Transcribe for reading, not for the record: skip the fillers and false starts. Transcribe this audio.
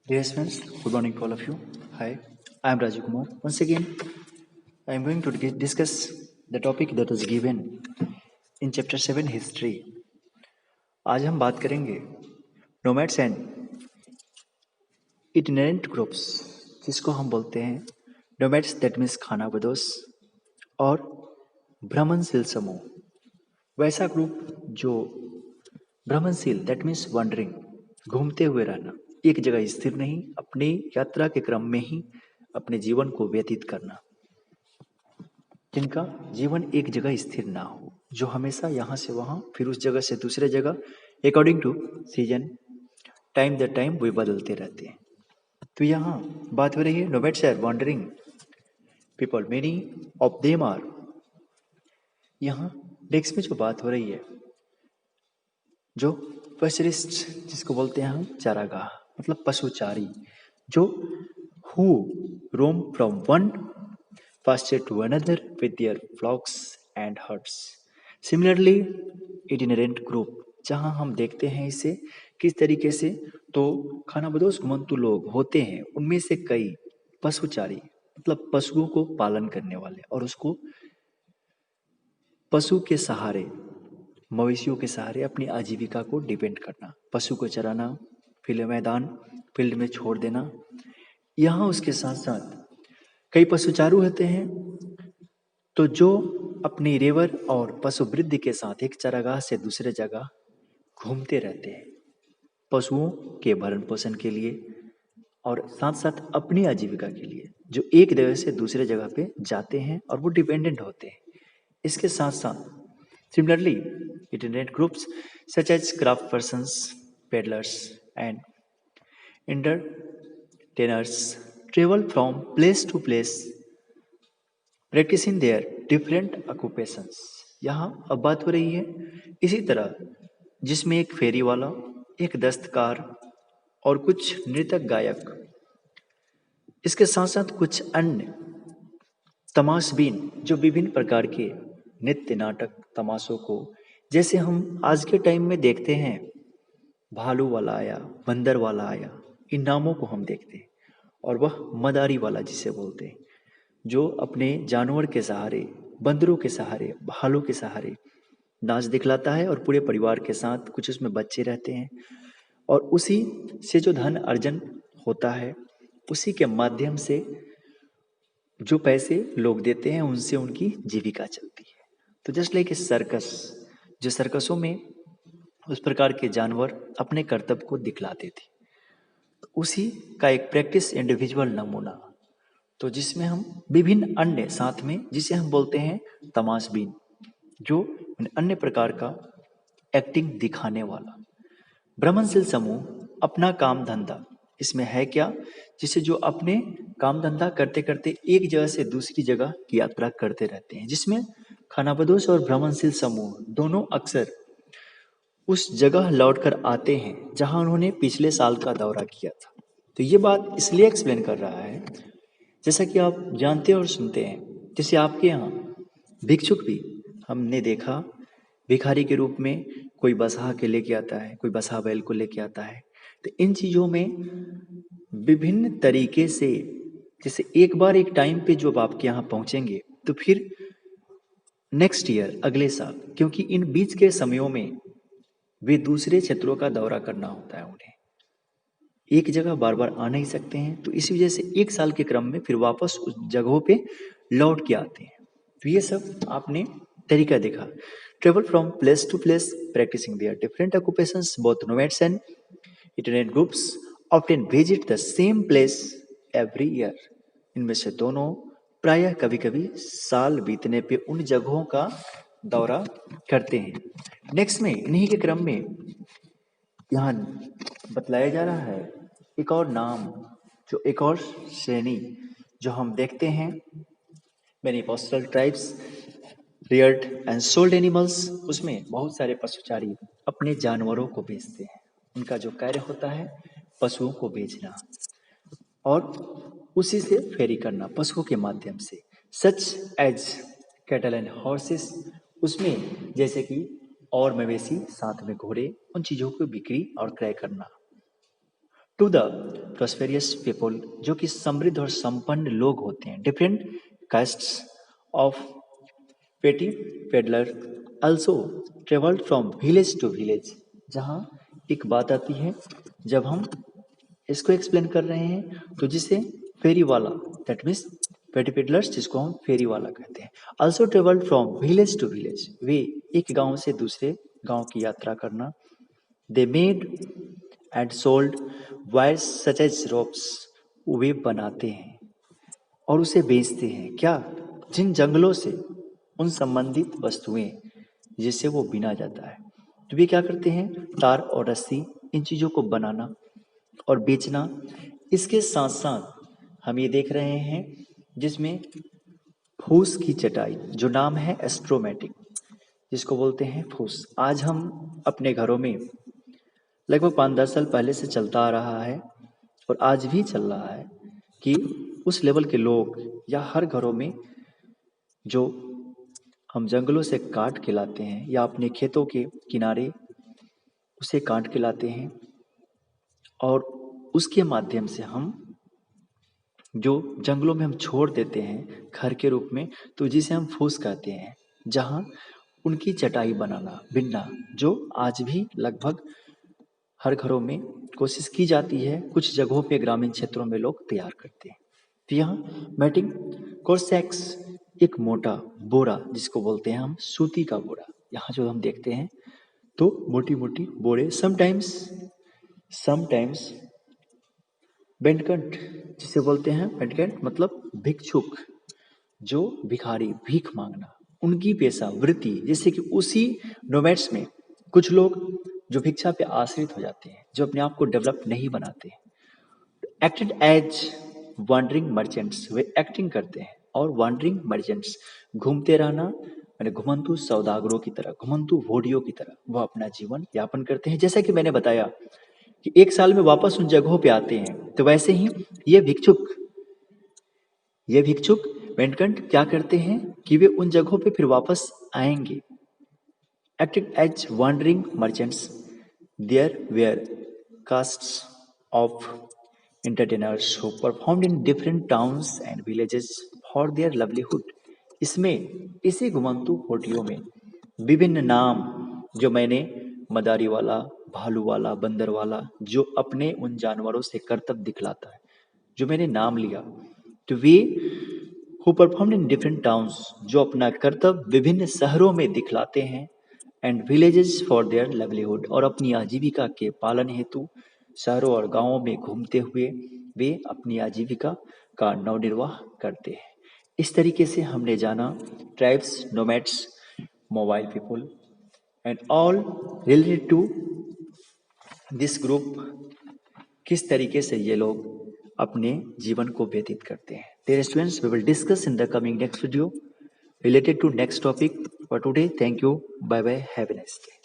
Dear friends, good morning to all of you. Hi, I am Rajiv Kumar. Once again, I am going to discuss the topic that was given in chapter 7 history. आज हम बात करेंगे nomads and itinerant groups, जिसको हम बोलते हैं nomads that means खानाबदोश और भ्रमणशील समूह। वैसा ग्रुप जो भ्रमणशील दैट मीन्स वंडरिंग, घूमते हुए रहना, एक जगह स्थिर नहीं, अपनी यात्रा के क्रम में ही अपने जीवन को व्यतीत करना, जिनका जीवन एक जगह स्थिर ना हो, जो हमेशा यहाँ से वहाँ फिर उस जगह से दूसरे जगह according to season time the time वे बदलते रहते हैं। तो यहाँ बात हो रही है nomads are wandering people, many of them are. यहाँ नेक्स्ट में जो बात हो रही है, जो पशरिस्ट जिसको बोलते हैं हम चारागाह, मतलब पशुचारी, जो who roam from one pasture to another with their flocks and herds. Similarly, itinerant group, जहाँ हम देखते हैं इसे किस तरीके से, तो खानाबदोश घुमंतु लोग होते हैं, उनमें से कई पशुचारी मतलब पशुओं को पालन करने वाले और उसको पशु के सहारे, मवेशियों के सहारे अपनी आजीविका को डिपेंड करना, पशु को चराना, फील्ड में छोड़ देना। यहाँ उसके साथ साथ कई पशुचारू होते हैं तो जो अपनी रेवर और पशु वृद्धि के साथ एक चारागाह से दूसरे जगह घूमते रहते हैं, पशुओं के भरण पोषण के लिए और साथ साथ अपनी आजीविका के लिए, जो एक जगह से दूसरे जगह पे जाते हैं और वो डिपेंडेंट होते हैं। इसके साथ साथ similarly itinerant groups such as craft persons, peddlers and entertainers travel from place to place practicing their different occupations। यहाँ अब बात हो रही है इसी तरह, जिसमें एक फेरी वाला, एक दस्तकार और कुछ नृतक गायक, इसके साथ साथ कुछ अन्य तमाशबीन जो विभिन्न प्रकार के नृत्य नाटक तमाशों को, जैसे हम आज के टाइम में देखते हैं भालू वाला आया, बंदर वाला आया, इन नामों को हम देखते हैं, और वह मदारी वाला जिसे बोलते हैं, जो अपने जानवर के सहारे, बंदरों के सहारे, भालू के सहारे नाच दिखलाता है और पूरे परिवार के साथ, कुछ उसमें बच्चे रहते हैं, और उसी से जो धन अर्जन होता है, उसी के माध्यम से जो पैसे लोग देते हैं उनसे उनकी जीविका चलती है। तो जस्ट लाइक ए सर्कस, जो सर्कसों में उस प्रकार के जानवर अपने कर्तव्य को दिखलाते थे, तो उसी का एक प्रैक्टिस इंडिविजुअल नमूना, तो जिसमें हम विभिन्न अन्य साथ में, जिसे हम बोलते हैं तमाशबीन, जो अन्य प्रकार का एक्टिंग दिखाने वाला। भ्रमणशील समूह अपना काम धंधा, इसमें है क्या, जिसे जो अपने काम धंधा करते करते एक जगह से दूसरी जगह की यात्रा करते रहते हैं, जिसमें खानाबदोश और भ्रमणशील समूह दोनों अक्सर उस जगह लौटकर आते हैं जहां उन्होंने पिछले साल का दौरा किया था। तो ये बात इसलिए एक्सप्लेन कर रहा है, जैसा कि आप जानते और सुनते हैं, जैसे आपके यहाँ भिक्षुक भी हमने देखा, भिखारी के रूप में कोई बसहा के लेके आता है, कोई बसहा बैल को लेके आता है। तो इन चीज़ों में विभिन्न तरीके से, जैसे एक बार एक टाइम पे जब आपके यहाँ पहुँचेंगे तो फिर नेक्स्ट ईयर अगले साल, क्योंकि इन बीच के समयों में वे दूसरे क्षेत्रों का दौरा करना होता है, उन्हें एक जगह बार बार आ नहीं सकते हैं, तो इसी वजह से एक साल के क्रम में फिर वापस उस जगहों पे लौट के आते हैं। तो ये सब आपने तरीका देखा, travel from place to place practising their different occupations, both nomads and itinerant groups often visit the same place every year। इनमें से दोनों प्रायः कभी कभी साल बीतने पे उन जगहों का दौरा करते हैं। नेक्स्ट में इन्हीं के क्रम में यहाँ बतलाया जा रहा है एक और नाम, जो एक और श्रेणी जो हम देखते हैं, many pastoral tribes Rudyard and sold animals, उसमें बहुत सारे पशुचारी अपने जानवरों को बेचते हैं। उनका जो कार्य होता है पशुओं को बेचना और उसी से फेरी करना पशुओं के माध्यम से, such as cattle and horses, उसमें जैसे कि और मवेशी, साथ में घोड़े, उन चीज़ों को बिक्री और क्रय करना। टू द प्रॉस्पेरियस पीपल, जो कि समृद्ध और संपन्न लोग होते हैं। डिफरेंट कास्ट्स ऑफ पेटी peddler also traveled from village to village। जहाँ एक बात आती है, जब हम इसको एक्सप्लेन कर रहे हैं तो जिसे फेरी वाला, दैट मीन्स पेटी पेडलर्स, जिसको हम फेरी वाला कहते हैं। Also travelled from village to village, वे एक गांव से दूसरे गांव की यात्रा करना। They made and sold wires such as ropes, वे बनाते हैं और उसे बेचते हैं। क्या? जिन जंगलों से उन संबंधित वस्तुएं जिससे वो बिना जाता है, तो वे क्या करते हैं? तार और रस्सी, इन चीज़ों को बनाना और बेचना। इसके साथ साथ हम ये देख रहे हैं जिसमें फूस की चटाई, जो नाम है एस्ट्रोमेटिक, जिसको बोलते हैं फूस। आज हम अपने घरों में लगभग 5-10 साल पहले से चलता आ रहा है और आज भी चल रहा है कि उस लेवल के लोग या हर घरों में जो हम जंगलों से काट के लाते हैं या अपने खेतों के किनारे उसे काट के लाते हैं और उसके माध्यम से हम जो जंगलों में हम छोड़ देते हैं घर के रूप में, तो जिसे हम फूस कहते हैं, जहाँ उनकी चटाई बनाना, बिनना, जो आज भी लगभग हर घरों में कोशिश की जाती है, कुछ जगहों पे ग्रामीण क्षेत्रों में लोग तैयार करते हैं। तो यहाँ मैटिंग कोर्सेक्स, एक मोटा बोरा जिसको बोलते हैं हम सूती का बोरा, यहाँ जो हम देखते हैं तो मोटी मोटी बोरे, समटाइम्स बेंडकंट, जिसे बोलते हैं बेंडकंट मतलब भिक्षुक, जो भिखारी, भीख मांगना, उनकी पेशा वृत्ति। जैसे कि उसी नोमैड्स में कुछ लोग जो भिक्षा पे आश्रित हो जाते हैं, जो अपने आप को डेवलप नहीं बनाते, एक्टेड एज वॉन्डरिंग मर्चेंट्स, वे एक्टिंग करते हैं। और वॉन्डरिंग मर्चेंट्स, घूमते रहना, मैंने घुमंतु सौदागरों की तरह, घुमंतु भोडियों की तरह वह अपना जीवन यापन करते हैं। जैसा कि मैंने बताया कि एक साल में वापस उन जगहों पे आते हैं, तो वैसे ही ये भिक्षुक वेंटकंट क्या करते हैं कि वे उन जगहों पे फिर वापस आएंगे। Acting as wandering merchants, there were castes of entertainers who performed in different towns and villages for their livelihood। इसमें इसी घुमंतु होटियों में विभिन्न नाम, जो मैंने मदारी वाला, भालू वाला, बंदर वाला, जो अपने उन जानवरों से करतब दिखलाता है, जो मैंने नाम लिया, तो way who performed in different towns, जो अपना कर्तव्य विभिन्न शहरों में दिखलाते हैं, and villages for their livelihood, और अपनी आजीविका के पालन हेतु शहरों और गांवों में घूमते हुए वे अपनी आजीविका का नवनिर्वाह करते हैं। इस तरीके से हमने जाना tribes, nomads, mobile people and all related to this group, किस तरीके से ये लोग अपने जीवन को व्यतीत करते हैं। Dear students, we will discuss in the coming next video related to next topic. For today, thank you. Bye bye. Have a nice day.